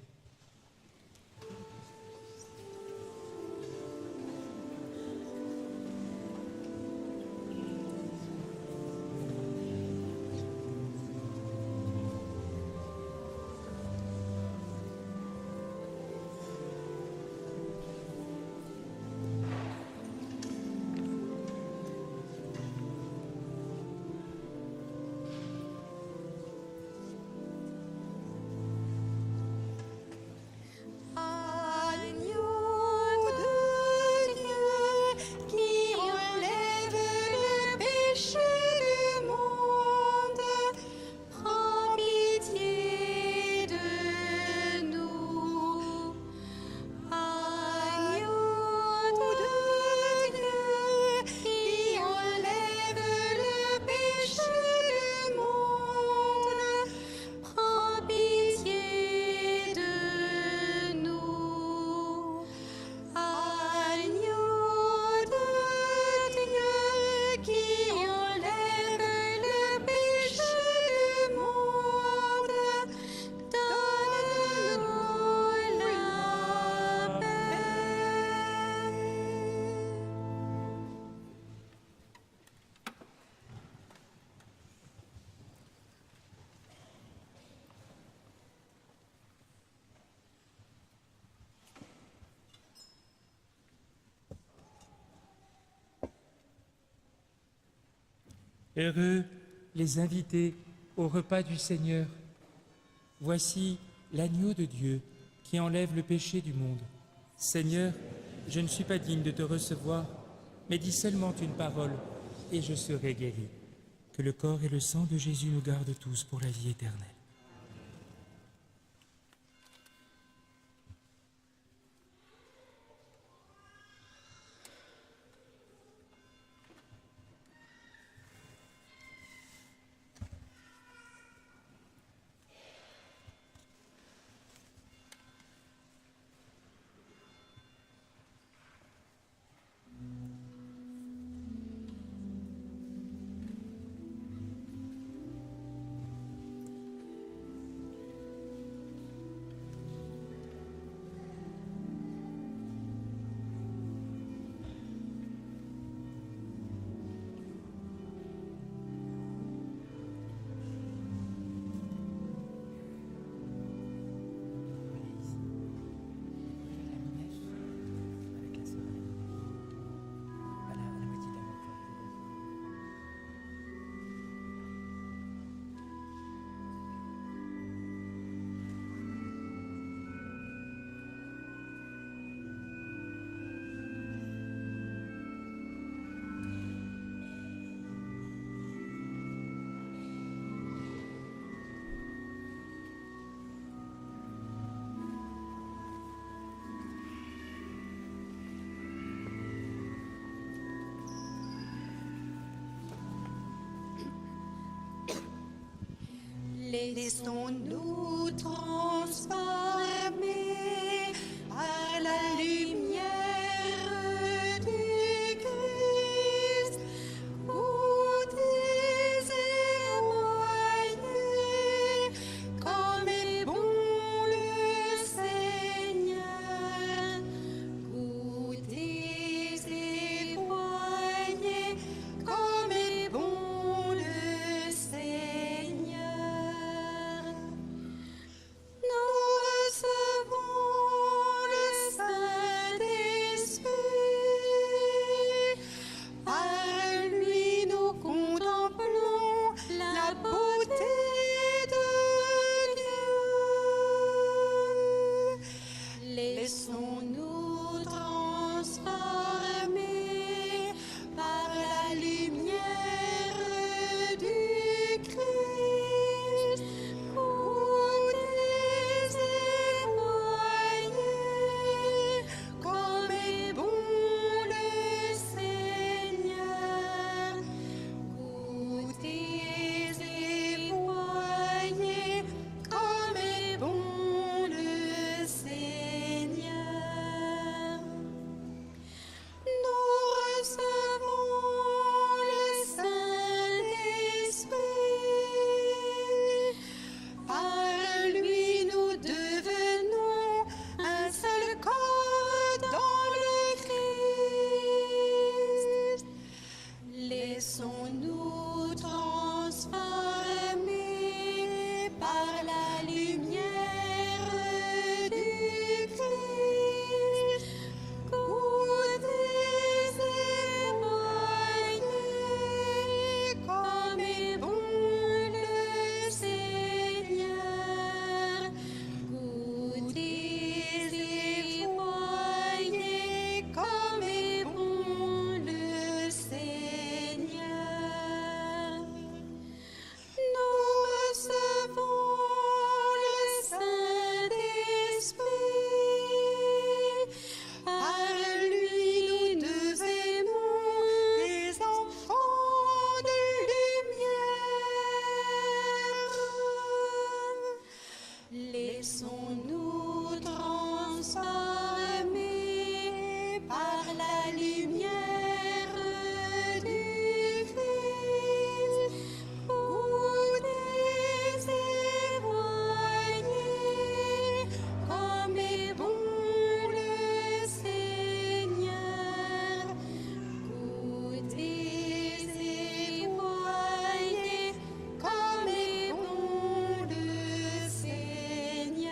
Heureux les invités au repas du Seigneur. Voici l'agneau de Dieu qui enlève le péché du monde. Seigneur, je ne suis pas digne de te recevoir, mais dis seulement une parole et je serai guéri. Que le corps et le sang de Jésus nous gardent tous pour la vie éternelle. Laissons-nous transformer par la lumière du Christ, goûter et moyer, comme est bon le Seigneur. Goûter et moyer, comme est bon le Seigneur. Nous recevons le Saint-Esprit. Par lui nous contemplons la beauté de Dieu. Laissons-nous transformer par la lumière du Christ. Goûter et voyez comme est bon le Seigneur. Goûter et voyez comme est bon le Seigneur. Nous recevons le Saint-Esprit. Par lui nous devenons un seul corps dans le Christ. Laissons-nous transformer par la lumière du Christ. Goûter et voyez comme est bon le Seigneur. Goûter et voyez comme est bon le Seigneur. Nous recevons le Saint-Esprit. Par lui nous devenons des enfants de lumière. Laissons-nous transformer par la lumière du Christ. Goûter et voyez comme est bon le Seigneur. Goûter et voyez comme est bon le Seigneur.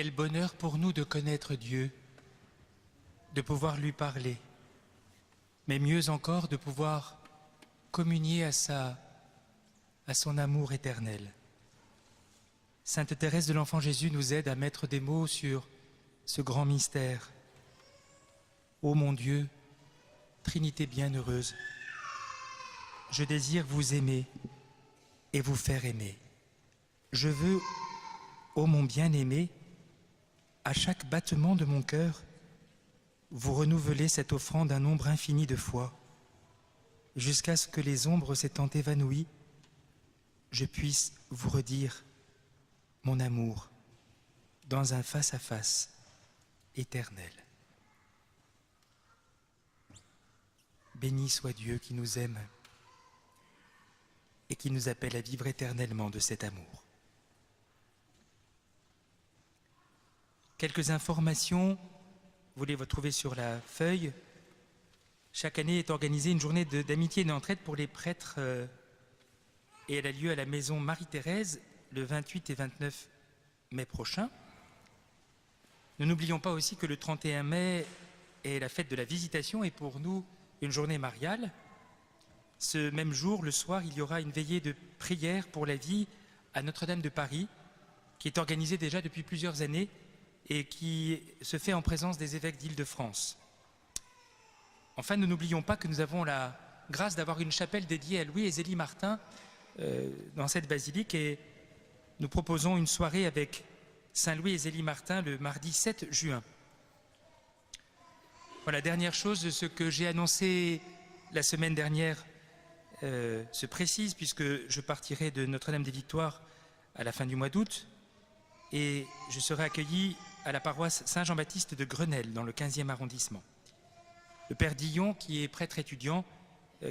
Quel bonheur pour nous de connaître Dieu, de pouvoir lui parler, mais mieux encore de pouvoir communier à son amour éternel. Sainte Thérèse de l'Enfant Jésus nous aide à mettre des mots sur ce grand mystère. Ô mon Dieu, Trinité bienheureuse, je désire vous aimer et vous faire aimer. Je veux, ô mon bien-aimé, à chaque battement de mon cœur, vous renouveler cette offrande un nombre infini de fois, jusqu'à ce que les ombres s'étant évanouies, je puisse vous redire mon amour dans un face-à-face éternel. Béni soit Dieu qui nous aime et qui nous appelle à vivre éternellement de cet amour. Quelques informations, vous les retrouvez sur la feuille. Chaque année est organisée une journée d'amitié et d'entraide pour les prêtres et elle a lieu à la maison Marie-Thérèse le 28 et 29 mai prochain. Ne n'oublions pas aussi que le 31 mai est la fête de la Visitation et pour nous une journée mariale. Ce même jour, le soir, il y aura une veillée de prière pour la vie à Notre-Dame de Paris qui est organisée déjà depuis plusieurs années et qui se fait en présence des évêques d'Île-de-France. Enfin, ne n'oublions pas que nous avons la grâce d'avoir une chapelle dédiée à Louis et Zélie Martin dans cette basilique et nous proposons une soirée avec Saint-Louis et Zélie Martin le mardi 7 juin. Voilà, dernière chose, ce que j'ai annoncé la semaine dernière se précise puisque je partirai de Notre-Dame des Victoires à la fin du mois d'août et je serai accueilli à la paroisse Saint-Jean-Baptiste de Grenelle dans le 15e arrondissement. Le père Dillon, qui est prêtre étudiant,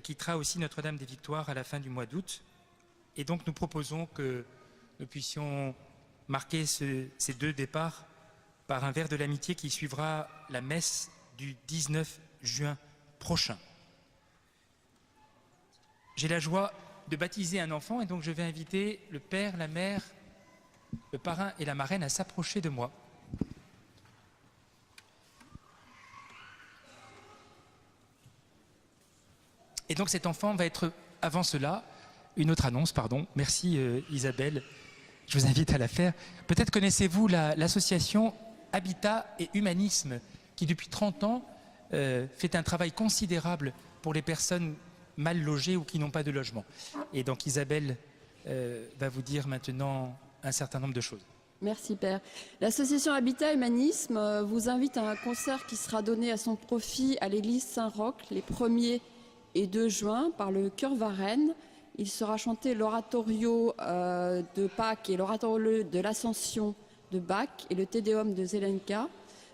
quittera aussi Notre-Dame des Victoires à la fin du mois d'août et donc nous proposons que nous puissions marquer ces deux départs par un verre de l'amitié qui suivra la messe du 19 juin prochain. J'ai la joie de baptiser un enfant et donc je vais inviter le père, la mère, le parrain et la marraine à s'approcher de moi. Et donc cet enfant va être, avant cela, une autre annonce, pardon. Merci Isabelle, je vous invite à la faire. Peut-être connaissez-vous l'association Habitat et Humanisme qui depuis 30 ans fait un travail considérable pour les personnes mal logées ou qui n'ont pas de logement. Et donc Isabelle va vous dire maintenant un certain nombre de choses. Merci Père. L'association Habitat Humanisme vous invite à un concert qui sera donné à son profit à l'église Saint-Roch les 1er et 2 juin par le chœur Varennes. Il sera chanté l'oratorio de Pâques et l'oratorio de l'Ascension de Bach et le Te Deum de Zelenka.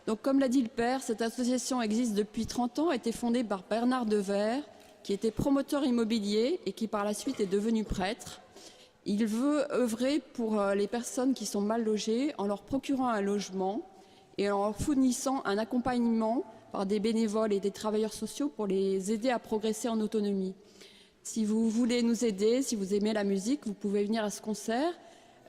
Donc comme l'a dit le Père, cette association existe depuis 30 ans, a été fondée par Bernard Devers, qui était promoteur immobilier et qui par la suite est devenu prêtre. Il veut œuvrer pour les personnes qui sont mal logées en leur procurant un logement et en leur fournissant un accompagnement par des bénévoles et des travailleurs sociaux pour les aider à progresser en autonomie. Si vous voulez nous aider, si vous aimez la musique, vous pouvez venir à ce concert.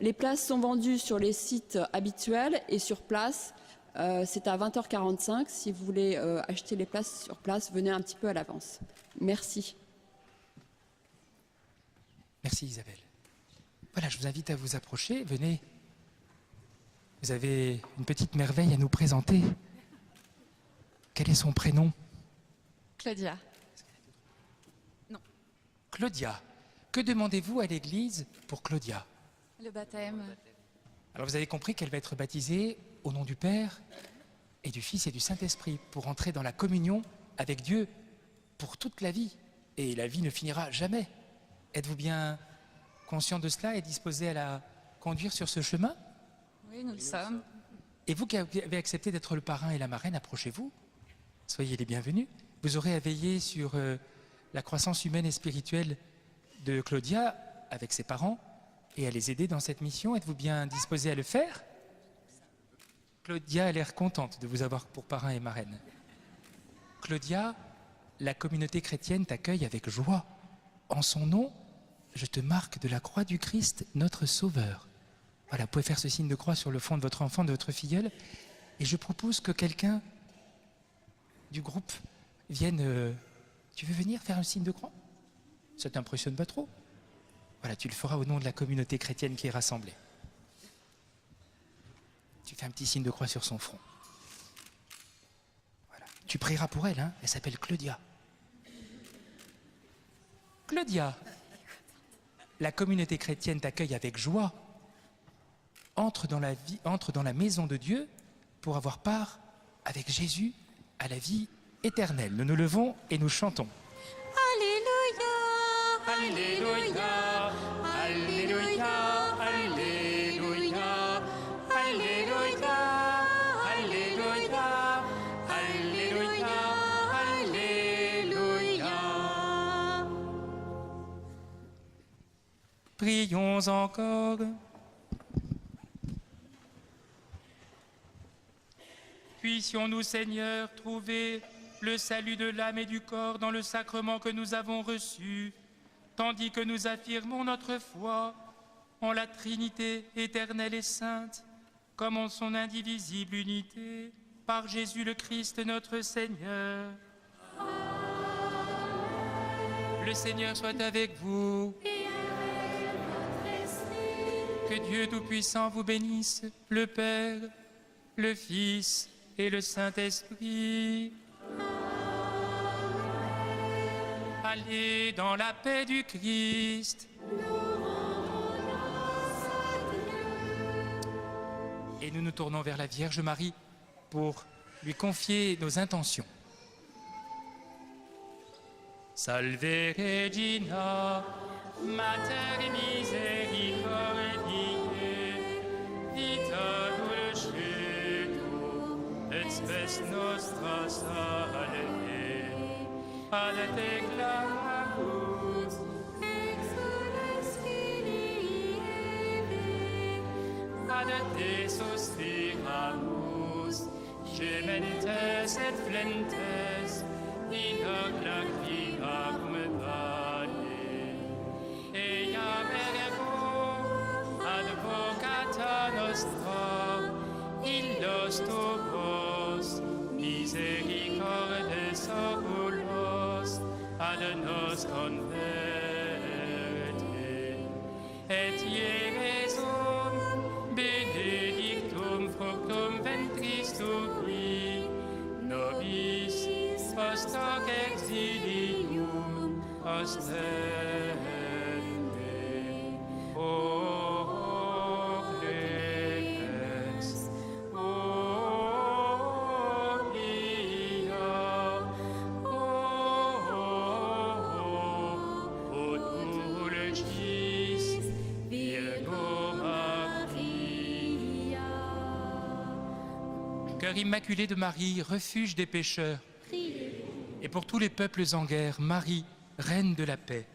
Les places sont vendues sur les sites habituels et sur place. C'est à 20h45. Si vous voulez acheter les places sur place, venez un petit peu à l'avance. Merci. Merci Isabelle. Voilà, je vous invite à vous approcher. Venez. Vous avez une petite merveille à nous présenter. Quel est son prénom? Claudia. Non. Claudia. Que demandez-vous à l'église pour Claudia? Le baptême. Alors vous avez compris qu'elle va être baptisée au nom du Père et du Fils et du Saint-Esprit pour entrer dans la communion avec Dieu pour toute la vie. Et la vie ne finira jamais. Êtes-vous bien conscient de cela et disposé à la conduire sur ce chemin? Oui, nous le sommes. Et vous qui avez accepté d'être le parrain et la marraine, approchez-vous. Soyez les bienvenus. Vous aurez à veiller sur la croissance humaine et spirituelle de Claudia avec ses parents et à les aider dans cette mission. Êtes-vous bien disposé à le faire? Claudia a l'air contente de vous avoir pour parrain et marraine. Claudia, la communauté chrétienne t'accueille avec joie. En son nom, je te marque de la croix du Christ, notre Sauveur. Voilà, vous pouvez faire ce signe de croix sur le front de votre enfant, de votre filleule. Et je propose que quelqu'un du groupe vienne... tu veux venir faire un signe de croix? Ça t'impressionne pas trop? Voilà, tu le feras au nom de la communauté chrétienne qui est rassemblée. Tu fais un petit signe de croix sur son front. Voilà. Tu prieras pour elle, hein? Elle s'appelle Claudia. Claudia, la communauté chrétienne t'accueille avec joie. Entre dans la maison de Dieu pour avoir part avec Jésus à la vie éternelle. Nous nous levons et nous chantons. Alléluia, Alléluia, Alléluia, Alléluia, Alléluia, Alléluia, Alléluia, Alléluia. Prions encore. Puissions-nous, Seigneur, trouver le salut de l'âme et du corps dans le sacrement que nous avons reçu, tandis que nous affirmons notre foi en la Trinité éternelle et sainte, comme en son indivisible unité, par Jésus le Christ notre Seigneur. Le Seigneur soit avec vous. Que Dieu Tout-Puissant vous bénisse, le Père, le Fils et le Saint-Esprit. Allez dans la paix du Christ. Et nous nous tournons vers la Vierge Marie pour lui confier nos intentions. Salve Regina, Mater misericordiae, vita dulcedo, et spes nostra salve. Ad te clamamus, exules Filii Eve, ad te suspiramus, gementes et flentes, in hoc lacrima cum vale. Ea verbo, advocata nostra, illos tuos, misericordes oculos, ad nos converte. Et Iesum, benedictum fructum ventris tui, nobis post hoc exilium ostende. O clemens, o pia, o dulcis Virgo Maria. Cœur immaculé de Marie, refuge des pécheurs, et pour tous les peuples en guerre, Marie, Reine de la paix,